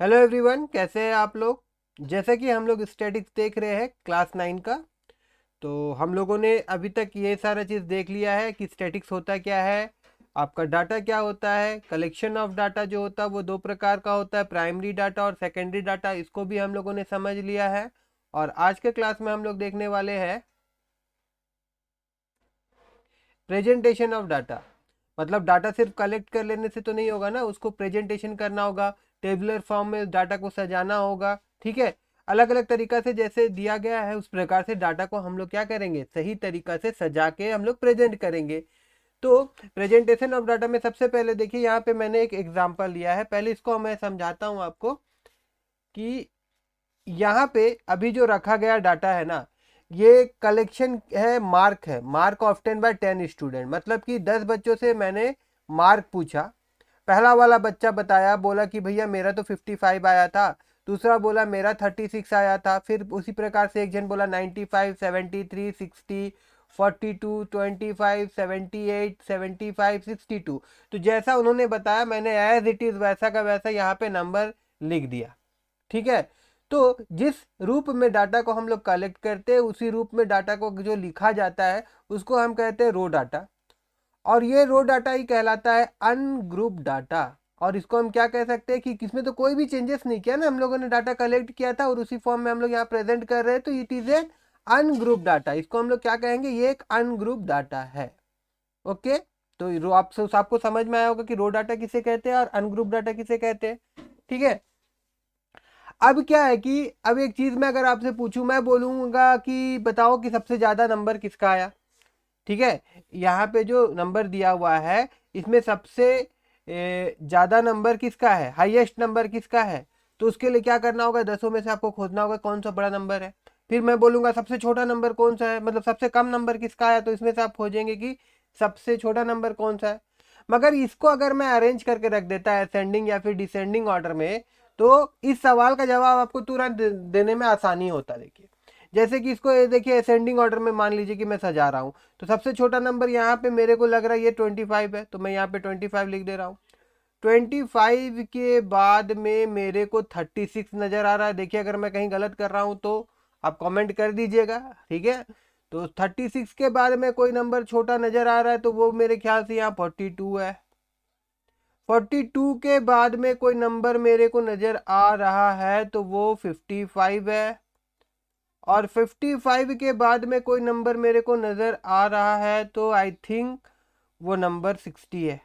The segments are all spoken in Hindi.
हेलो एवरीवन, कैसे हैं आप लोग। जैसे कि हम लोग स्टैटिक्स देख रहे हैं क्लास 9 का। तो हम लोगों ने अभी तक ये सारा चीज़ देख लिया है कि स्टैटिक्स होता क्या है, आपका डाटा क्या होता है। कलेक्शन ऑफ डाटा जो होता है वो दो प्रकार का होता है, प्राइमरी डाटा और सेकेंडरी डाटा। इसको भी हम लोगों ने समझ लिया है। और आज के क्लास में हम लोग देखने वाले हैं प्रेजेंटेशन ऑफ डाटा। मतलब डाटा सिर्फ कलेक्ट कर लेने से तो नहीं होगा ना, उसको प्रेजेंटेशन करना होगा, टेबुलर फॉर्म में डाटा को सजाना होगा। ठीक है, अलग अलग तरीका से जैसे दिया गया है उस प्रकार से डाटा को हम लोग क्या करेंगे, सही तरीका से सजा के हम लोग प्रेजेंट करेंगे। तो प्रेजेंटेशन ऑफ डाटा में सबसे पहले देखिए, यहाँ पे मैंने एक एग्जांपल लिया है। पहले इसको मैं समझाता हूँ आपको कि यहाँ पे अभी जो रखा गया डाटा है ना, ये कलेक्शन है, मार्क है, मार्क ऑफ 10/10 स्टूडेंट। मतलब कि 10 बच्चों से मैंने मार्क पूछा। पहला वाला बच्चा बताया, बोला कि भैया मेरा तो 55 आया था। दूसरा बोला मेरा 36 आया था। फिर उसी प्रकार से एक जन बोला 95, 73, 60, 42, 25, 78, 75, 62। तो जैसा उन्होंने बताया मैंने एज इट इज वैसा का वैसा यहाँ पे नंबर लिख दिया। ठीक है, तो जिस रूप में डाटा को हम लोग कलेक्ट करते हैं उसी रूप में डाटा को जो लिखा जाता है उसको हम कहते हैं रो डाटा। और ये रो डाटा ही कहलाता है अनग्रुप डाटा। और इसको हम क्या कह सकते हैं कि किसमें तो कोई भी चेंजेस नहीं किया ना, हम लोगों ने डाटा कलेक्ट किया था और उसी फॉर्म में हम लोग यहाँ प्रेजेंट कर रहे हैं, तो it is a ungroup data. इसको हम लोग क्या कहेंगे, ये एक अनग्रुप डाटा है। ओके, तो आपको समझ में आया होगा कि रो डाटा किसे कहते हैं और अनग्रुप डाटा किसे कहते हैं। ठीक है, अब क्या है कि अब एक चीज मैं अगर आपसे पूछूं, मैं बोलूंगा कि बताओ कि सबसे ज्यादा नंबर किसका आया। ठीक है, यहाँ पे जो नंबर दिया हुआ है इसमें सबसे ज्यादा नंबर किसका है, हाईएस्ट नंबर किसका है। तो उसके लिए क्या करना होगा, दसों में से आपको खोजना होगा कौन सा बड़ा नंबर है। फिर मैं बोलूंगा सबसे छोटा नंबर कौन सा है, मतलब सबसे कम नंबर किसका है, तो इसमें से आप खोजेंगे कि सबसे छोटा नंबर कौन सा है। मगर इसको अगर मैं अरेंज करके रख देता है असेंडिंग या फिर डिसेंडिंग ऑर्डर में, तो इस सवाल का जवाब आपको तुरंत देने में आसानी होता है। देखिए, जैसे कि इसको देखिए असेंडिंग ऑर्डर में मान लीजिए कि मैं सजा रहा हूँ, तो सबसे छोटा नंबर यहाँ पे मेरे को लग रहा है ये 25 है, तो मैं यहाँ पे 25 लिख दे रहा हूँ। 25 के बाद में मेरे को 36 नजर आ रहा है। देखिए अगर मैं कहीं गलत कर रहा हूँ तो आप कमेंट कर दीजिएगा। ठीक है, तो 36 के बाद में कोई नंबर छोटा नजर आ रहा है तो वो मेरे ख्याल से यहाँ 42 है। 42 के बाद में कोई नंबर मेरे को नजर आ रहा है तो वो 55 है। और 55 के बाद में कोई नंबर मेरे को नजर आ रहा है तो आई थिंक वो नंबर 60 है।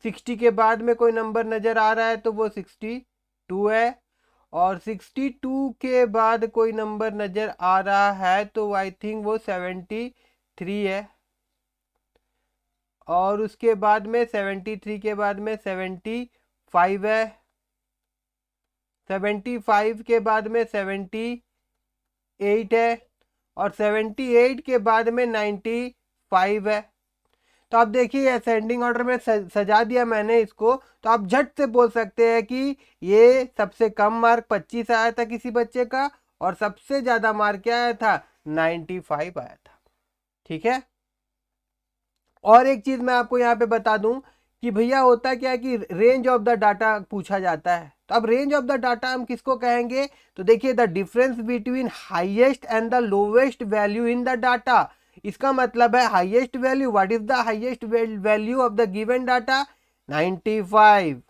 60 के बाद में कोई नंबर नजर आ रहा है तो वो 62 है। और 62 के बाद कोई नंबर नजर आ रहा है तो आई थिंक वो 73 है। और उसके बाद में 73 के बाद में 75 है। 75 के बाद में 78 है। और 78 के बाद में 95 है। तो आप देखिए असेंडिंग ऑर्डर में सजा दिया मैंने इसको, तो आप झट से बोल सकते हैं कि ये सबसे कम मार्क 25 आया था किसी बच्चे का और सबसे ज्यादा मार्क क्या आया था, 95 आया था। ठीक है, और एक चीज मैं आपको यहाँ पे बता दूं कि भैया होता क्या है कि रेंज ऑफ द डाटा पूछा जाता है। तो अब रेंज ऑफ द डाटा हम किसको कहेंगे, तो देखिए the difference between highest and the lowest value in the data. इसका मतलब है highest value, what is the highest value of the given data, 95।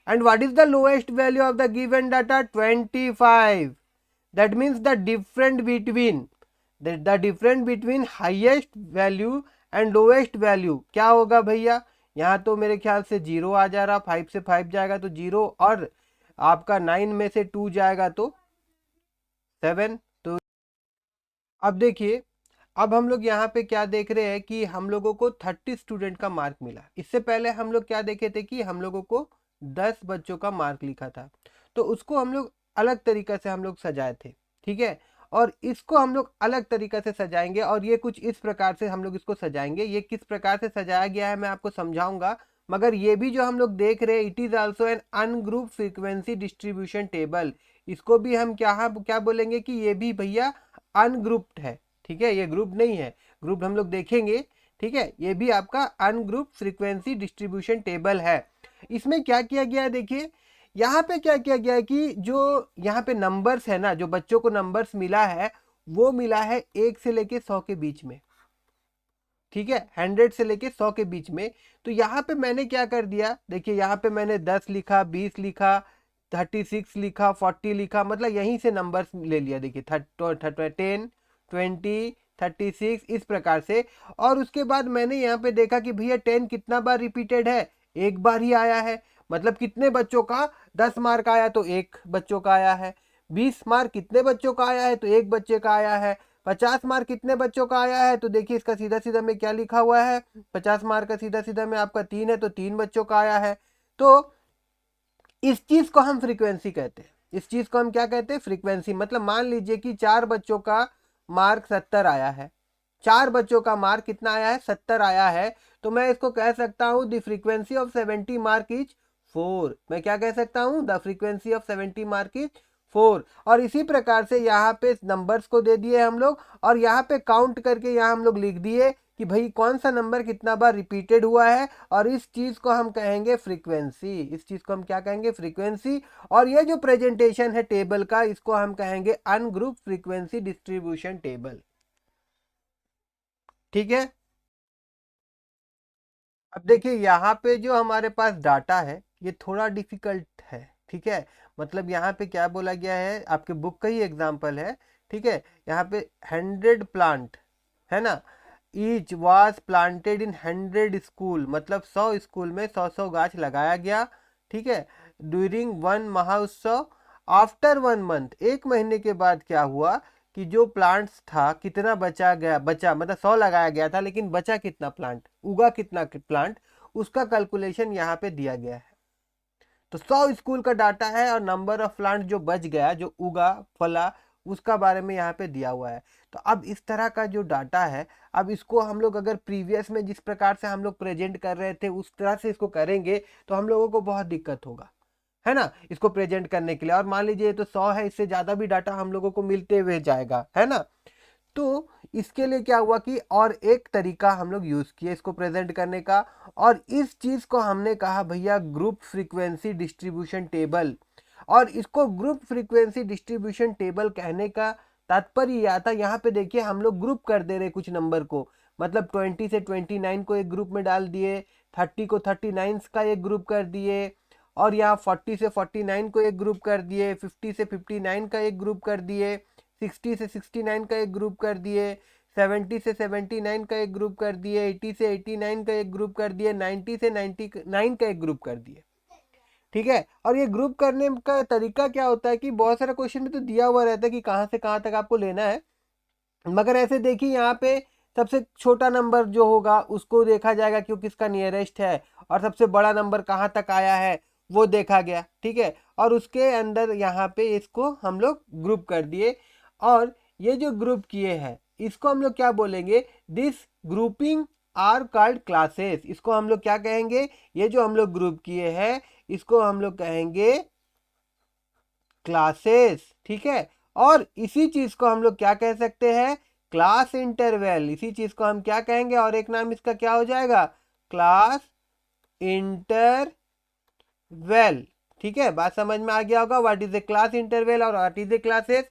and what is the lowest value of the given data, 25. that means the difference between highest value and lowest value क्या होगा भैया, यहाँ तो मेरे ख्याल से 0 आ जा रहा, 5 से 5 जाएगा तो 0, और आपका 9 में से 2 जाएगा तो 7। तो अब देखिए, अब हम लोग यहाँ पे क्या देख रहे हैं कि हम लोगों को 30 स्टूडेंट का मार्क मिला। इससे पहले हम लोग क्या देखे थे कि हम लोगों को 10 बच्चों का मार्क लिखा था, तो उसको हम लोग अलग तरीका से हम लोग सजाए थे। ठीक है, और इसको हम लोग अलग तरीका से सजाएंगे और ये कुछ इस प्रकार से हम लोग इसको सजाएंगे। ये किस प्रकार से सजाया गया है मैं आपको समझाऊंगा। मगर ये भी जो हम लोग देख रहे हैं, it is also an ungroup frequency distribution table. इसको भी हम क्या बोलेंगे कि ये भी भैया अनग्रुप्ड है। ठीक है, ये ग्रुप नहीं है, ग्रुप हम लोग देखेंगे। ठीक है, ये भी आपका अनग्रुप फ्रीक्वेंसी डिस्ट्रीब्यूशन टेबल है। इसमें क्या किया गया है देखिए, यहाँ पे क्या किया गया है कि जो यहाँ पे नंबर्स है ना, जो बच्चों को नंबर्स मिला है वो मिला है 1 से लेके 100 के बीच में, ठीक है, 100 से लेके 100 के बीच में। तो यहाँ पे मैंने क्या कर दिया, देखिए यहाँ पे मैंने 10 लिखा, 20 लिखा, 36 लिखा, 40 लिखा, मतलब यहीं से नंबर्स ले लिया, देखिए 10, 20, 36 इस प्रकार से। और उसके बाद मैंने यहाँ पे देखा कि भैया 10 कितना बार रिपीटेड है, एक बार ही आया है, मतलब कितने बच्चों का 10 मार्क आया तो एक बच्चों का आया है, 20 मार्क कितने बच्चों का आया है तो एक बच्चे का आया है, 50 मार्क कितने बच्चों का आया है तो देखिए इसका सीधा सीधा में क्या लिखा हुआ है, 50 मार्क का सीधा सीधा में आपका 3 है तो 3 बच्चों का आया है। तो इस चीज को हम फ्रीक्वेंसी कहते हैं, इस चीज को हम क्या कहते हैं, फ्रीक्वेंसी। मतलब मान लीजिए कि 4 बच्चों का मार्क 70 आया है, 4 बच्चों का मार्क कितना आया है, 70 आया है, तो मैं इसको कह सकता हूं the frequency of 70 mark is 4। मैं क्या कह सकता हूं, the frequency of 70 mark is 4। और इसी प्रकार से यहाँ पे नंबर्स को दे दिए हम लोग, और यहाँ पे काउंट करके यहाँ हम लोग लिख दिए कि भाई कौन सा नंबर कितना बार रिपीटेड हुआ है, और इस चीज को हम कहेंगे फ्रीक्वेंसी, इस चीज को हम क्या कहेंगे, फ्रीक्वेंसी। और ये जो प्रेजेंटेशन है टेबल का, इसको हम कहेंगे अनग्रुप फ्रीक्वेंसी डिस्ट्रीब्यूशन टेबल, ठीक है। अब देखिए यहाँ पे जो हमारे पास डाटा है ये थोड़ा डिफिकल्ट है, ठीक है। मतलब यहाँ पे क्या बोला गया है, आपके बुक का ही एग्जांपल है, ठीक है। यहाँ पे 100 प्लांट है ना, each was planted in 100 school, मतलब 100 स्कूल में 100 गाछ लगाया गया, ठीक है, ड्यूरिंग वन महाउत्सव। आफ्टर 1 मंथ, एक महीने के बाद क्या हुआ कि जो प्लांट्स था कितना बचा गया, बचा मतलब 100 लगाया गया था लेकिन बचा कितना प्लांट, उगा कितना प्लांट, उसका कैलकुलेशन यहाँ पे दिया गया है। तो 100 स्कूल का डाटा है और नंबर ऑफ प्लांट जो बच गया, जो उगा फला, उसका बारे में यहाँ पे दिया हुआ है। तो अब इस तरह का जो डाटा है, अब इसको हम लोग अगर प्रीवियस में जिस प्रकार से हम लोग प्रेजेंट कर रहे थे उस तरह से इसको करेंगे तो हम लोगों को बहुत दिक्कत होगा, है ना, इसको प्रेजेंट करने के लिए। और मान लीजिए तो 100 है, इससे ज्यादा भी डाटा हम लोगों को मिलते हुए जाएगा, है ना। तो इसके लिए क्या हुआ कि और एक तरीका हम लोग यूज किए इसको प्रेजेंट करने का, और इस चीज को हमने कहा भैया ग्रुप फ्रीक्वेंसी डिस्ट्रीब्यूशन टेबल। और इसको ग्रुप फ्रीक्वेंसी डिस्ट्रीब्यूशन टेबल कहने का तात्पर्य यह था, यहाँ पे देखिए हम लोग ग्रुप कर दे रहे कुछ नंबर को, मतलब 20 से 29 को एक ग्रुप में डाल दिए, 30 को 39 का एक ग्रुप कर दिए, और यहाँ 40 से 49 को एक ग्रुप कर दिए, 50 से 59 का एक ग्रुप कर दिए, 60 से 69 का एक ग्रुप कर दिए, 70 से 79 का एक ग्रुप कर दिए, 80 से 89 का एक ग्रुप कर दिए, 90 से 99 का एक ग्रुप कर दिए, ठीक है। और ये ग्रुप करने का तरीका क्या होता है कि बहुत सारा क्वेश्चन में तो दिया हुआ रहता है कि कहाँ से कहाँ तक आपको लेना है, मगर ऐसे देखिए यहाँ पे सबसे छोटा नंबर जो होगा उसको देखा जाएगा क्योंकि किसका नियरेस्ट है, और सबसे बड़ा नंबर कहाँ तक आया है वो देखा गया, ठीक है। और उसके अंदर यहाँ पे इसको हम लोग ग्रुप कर दिए, और ये जो ग्रुप किए हैं इसको हम लोग क्या बोलेंगे, this grouping are called classes. इसको हम लोग क्या कहेंगे, ये जो हम लोग ग्रुप किए हैं इसको हम लोग कहेंगे क्लासेस, ठीक है। और इसी चीज को हम लोग क्या कह सकते हैं, क्लास इंटरवल, इसी चीज को हम क्या कहेंगे, और एक नाम इसका क्या हो जाएगा, क्लास इंटरवल, ठीक है। बात समझ में आ गया होगा, what is a class interval और व्हाट इज ए क्लासेस।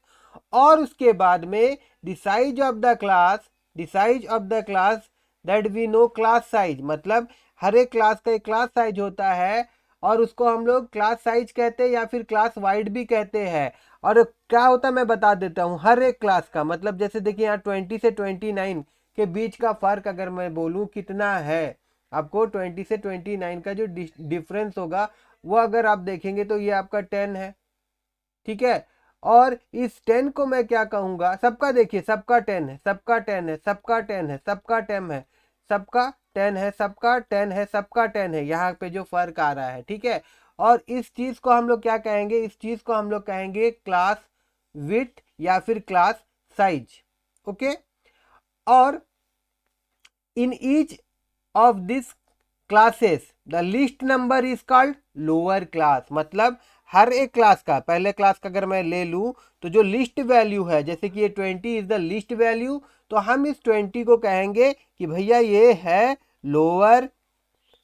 और उसके बाद में the size of the class, the size of the class that we know class size, मतलब हर एक क्लास का एक क्लास साइज होता है, और उसको हम लोग क्लास साइज कहते हैं या फिर क्लास वाइड भी कहते हैं। और क्या होता है मैं बता देता हूँ, हर एक क्लास का मतलब जैसे देखिए यहाँ 20 से 29 के बीच का फर्क अगर मैं बोलूँ कितना है, आपको 20 से 29 का जो डिफरेंस होगा वो अगर आप देखेंगे तो ये आपका 10 है, ठीक है। और इस 10 को मैं क्या कहूंगा, सबका देखिए सबका 10 है, सबका 10 है, सबका 10 है, सबका 10 है, सबका 10 है, सबका 10 है, सबका 10 है, यहाँ पे जो फर्क आ रहा है, ठीक है। और इस चीज को हम लोग क्या कहेंगे, इस चीज को हम लोग कहेंगे क्लास विड्थ या फिर क्लास साइज, ओके। और in each of this classes the list number is called lower class, मतलब हर एक क्लास का, पहले क्लास का अगर मैं ले लूं तो जो लिस्ट वैल्यू है, जैसे कि ये 20 इज द लिस्ट वैल्यू, तो हम इस 20 को कहेंगे कि भैया ये है लोअर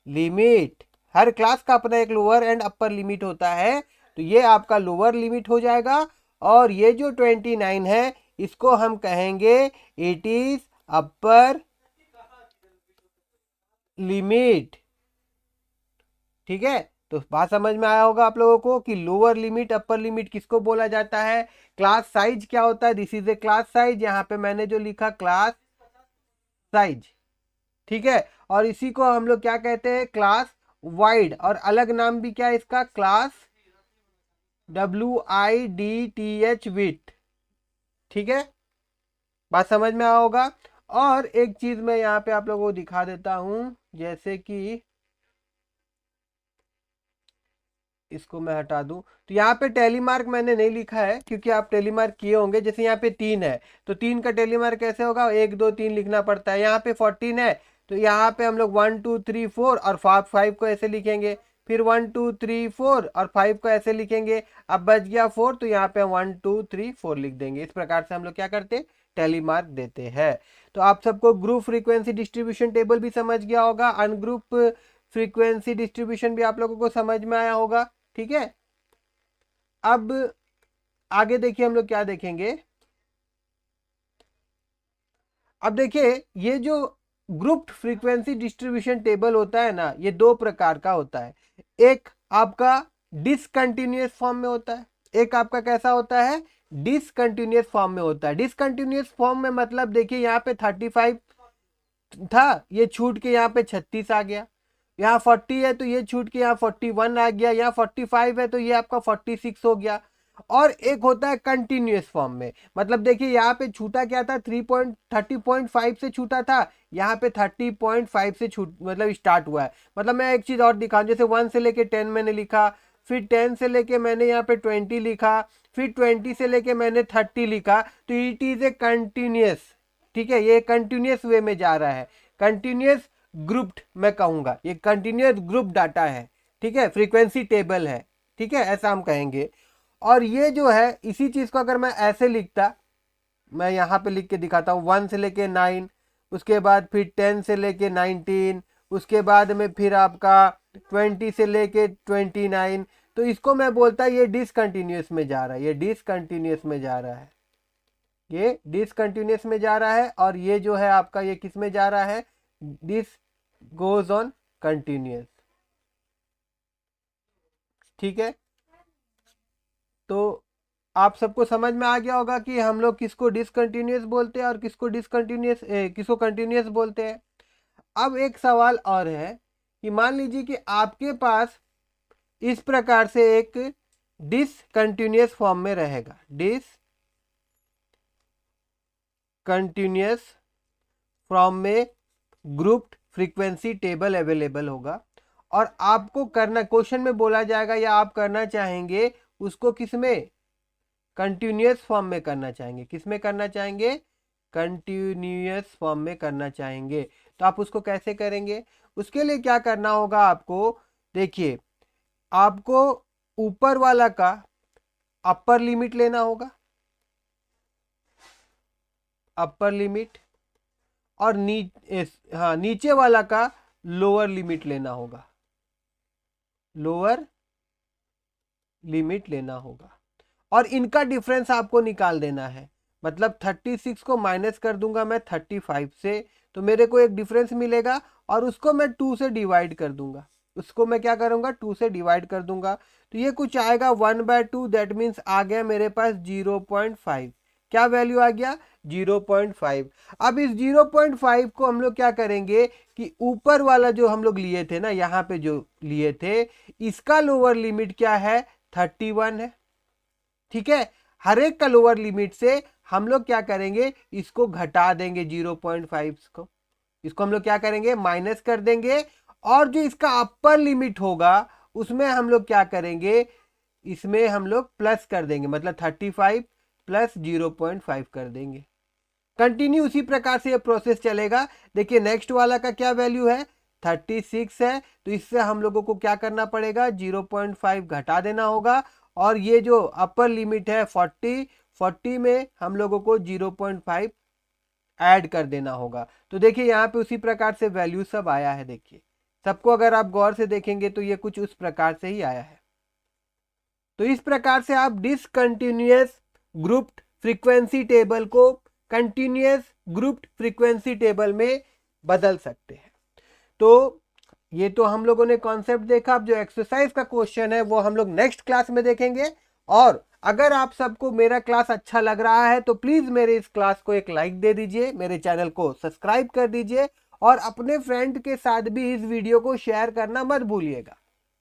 लिमिट, हर क्लास का अपना एक लोअर एंड अपर लिमिट होता है, तो ये आपका लोअर लिमिट हो जाएगा। और ये जो 29 है इसको हम कहेंगे इट इज अपर लिमिट। ठीक है, तो बात समझ में आया होगा आप लोगों को कि लोअर लिमिट अपर लिमिट किसको बोला जाता है। क्लास साइज क्या होता है, this is a class size, यहाँ पे मैंने जो लिखा क्लास साइज। ठीक है, और इसी को हम लोग क्या कहते हैं, क्लास वाइड, और अलग नाम भी क्या है इसका, क्लास WIDTH विथ। ठीक है, बात समझ में आया होगा। और एक चीज मैं यहाँ पे आप लोगों को दिखा देता हूं, जैसे कि इसको मैं हटा दूं, तो यहाँ पे टेलीमार्क मैंने नहीं लिखा है क्योंकि आप टेलीमार्क किए होंगे। जैसे यहाँ पे 3 है तो 3 का टेलीमार्क कैसे होगा, 1 2 3 लिखना पड़ता है। यहाँ पे 14 है तो यहाँ पे हम लोग 1 2 3 4 और 5 को ऐसे लिखेंगे, फिर 1 2 3 4 और 5 को ऐसे लिखेंगे। अब बच गया 4 तो यहाँ पे हम 1 2 3 4 लिख देंगे। इस प्रकार से हम लोग क्या करते हैं, टेलीमार्क देते हैं। तो आप सबको ग्रुप फ्रीक्वेंसी डिस्ट्रीब्यूशन टेबल भी समझ गया होगा, अनग्रुप फ्रीक्वेंसी डिस्ट्रीब्यूशन भी आप लोगों को समझ में आया होगा। ठीक है, अब आगे देखिए हम लोग क्या देखेंगे। अब देखिए ये जो ग्रुप्ड फ्रीक्वेंसी डिस्ट्रीब्यूशन टेबल होता है ना, ये दो प्रकार का होता है। एक आपका डिसकंटिन्यूअस फॉर्म में होता है, एक आपका कैसा होता है, डिसकंटिन्यूअस फॉर्म में होता है। डिसकंटिन्यूअस फॉर्म में मतलब देखिए यहाँ पे 35 था, ये छूट के यहाँ पे 36 आ गया। यहाँ 40 है तो ये छूट के यहाँ 41 आ गया। यहाँ 45 है तो ये आपका 46 हो गया। और एक होता है कंटिन्यूअस फॉर्म में, मतलब देखिए यहाँ पे छूटा क्या था, 30.5 से छूटा था, यहाँ पे 30.5 से छूट मतलब स्टार्ट हुआ है। मतलब मैं एक चीज और दिखाऊं, जैसे 1 से लेके 10 मैंने लिखा, फिर 10 से लेके मैंने यहाँ पे 20 लिखा, फिर 20 से लेके मैंने 30 लिखा, तो इट इज ए कंटिन्यूअस। ठीक है, ये कंटिन्यूअस वे में जा रहा है, कंटिन्यूअस ग्रुप्ड मैं कहूंगा, ये कंटिन्यूअस ग्रुप डाटा है। ठीक है, फ्रीक्वेंसी टेबल है। ठीक है, ऐसा हम कहेंगे। और ये जो है इसी चीज को अगर मैं ऐसे लिखता, मैं यहाँ पे लिख के दिखाता हूँ, 1 से लेके 9, उसके बाद फिर 10 से लेके 19, उसके बाद में फिर आपका 20 से लेके 29, तो इसको मैं बोलता ये डिसकंटिन्यूअस में जा रहा है, ये डिसकंटिन्यूअस में जा रहा है, ये डिसकंटिन्यूअस में जा रहा है। और ये जो है आपका ये किस में जा रहा है, दिस गोज ऑन कंटिन्यूअस। ठीक है, तो आप सबको समझ में आ गया होगा कि हम लोग किसको डिसकंटिन्यूअस बोलते हैं और किसको डिसकंटिन्यूअस किसको कंटिन्यूअस बोलते हैं। अब एक सवाल और है कि मान लीजिए कि आपके पास इस प्रकार से एक डिसकंटिन्यूअस फॉर्म में रहेगा, डिसकंटिन्यूअस फॉर्म में ग्रुप्ड फ्रीक्वेंसी टेबल अवेलेबल होगा, और आपको करना, क्वेश्चन में बोला जाएगा या आप करना चाहेंगे उसको किसमें, कंटिन्यूअस फॉर्म में करना चाहेंगे। किस में करना चाहेंगे, कंटिन्यूअस फॉर्म में करना चाहेंगे। तो आप उसको कैसे करेंगे, उसके लिए क्या करना होगा आपको, देखिए आपको ऊपर वाला का अपर लिमिट लेना होगा, अपर लिमिट, और हाँ नीचे वाला का लोअर लिमिट लेना होगा, लोअर लिमिट लेना होगा। और इनका डिफरेंस आपको निकाल देना है। मतलब 36 को माइनस कर दूंगा मैं 35 से, तो मेरे को एक डिफरेंस मिलेगा, और उसको मैं 2 से डिवाइड कर दूंगा, उसको मैं क्या करूंगा, 2 से डिवाइड कर दूंगा। तो ये कुछ आएगा 1/2, दैट मीन्स आ गया मेरे पास 0.5। क्या वैल्यू आ गया, 0.5। अब इस 0.5 को हम लोग क्या करेंगे कि ऊपर वाला जो हम लोग लिए थे ना, यहाँ पे जो लिए थे, इसका लोअर लिमिट क्या है, 31 है। ठीक है, हर एक का लोअर लिमिट से हम लोग क्या करेंगे, इसको घटा देंगे 0.5 को, इसको हम लोग क्या करेंगे, माइनस कर देंगे। और जो इसका अपर लिमिट होगा उसमें हम लोग क्या करेंगे, इसमें हम लोग प्लस कर देंगे, मतलब 35 प्लस 0.5 कर देंगे। कंटिन्यू उसी प्रकार से ये प्रोसेस चलेगा। देखिए नेक्स्ट वाला का क्या वैल्यू है, 36 है, तो इससे हम लोगों को क्या करना पड़ेगा, 0.5 घटा देना होगा। और ये जो अपर लिमिट है 40 में हम लोगों को 0.5 ऐड कर देना होगा। तो देखिए यहाँ पे उसी प्रकार से वैल्यू सब आया है, देखिए सबको अगर आप गौर से देखेंगे तो ये कुछ उस प्रकार से ही आया है। तो इस प्रकार से आप डिसकंटिन्यूअस ग्रुप्ड फ्रीक्वेंसी टेबल को कंटिन्यूअस ग्रुप्ड फ्रीक्वेंसी टेबल में बदल सकते हैं। तो ये तो हम लोगों ने कॉन्सेप्ट देखा। अब जो एक्सरसाइज का क्वेश्चन है वो हम लोग नेक्स्ट क्लास में देखेंगे। और अगर आप सबको मेरा क्लास अच्छा लग रहा है तो प्लीज मेरे इस क्लास को एक लाइक दे दीजिए, मेरे चैनल को सब्सक्राइब कर दीजिए और अपने फ्रेंड के साथ भी इस वीडियो को शेयर करना मत भूलिएगा।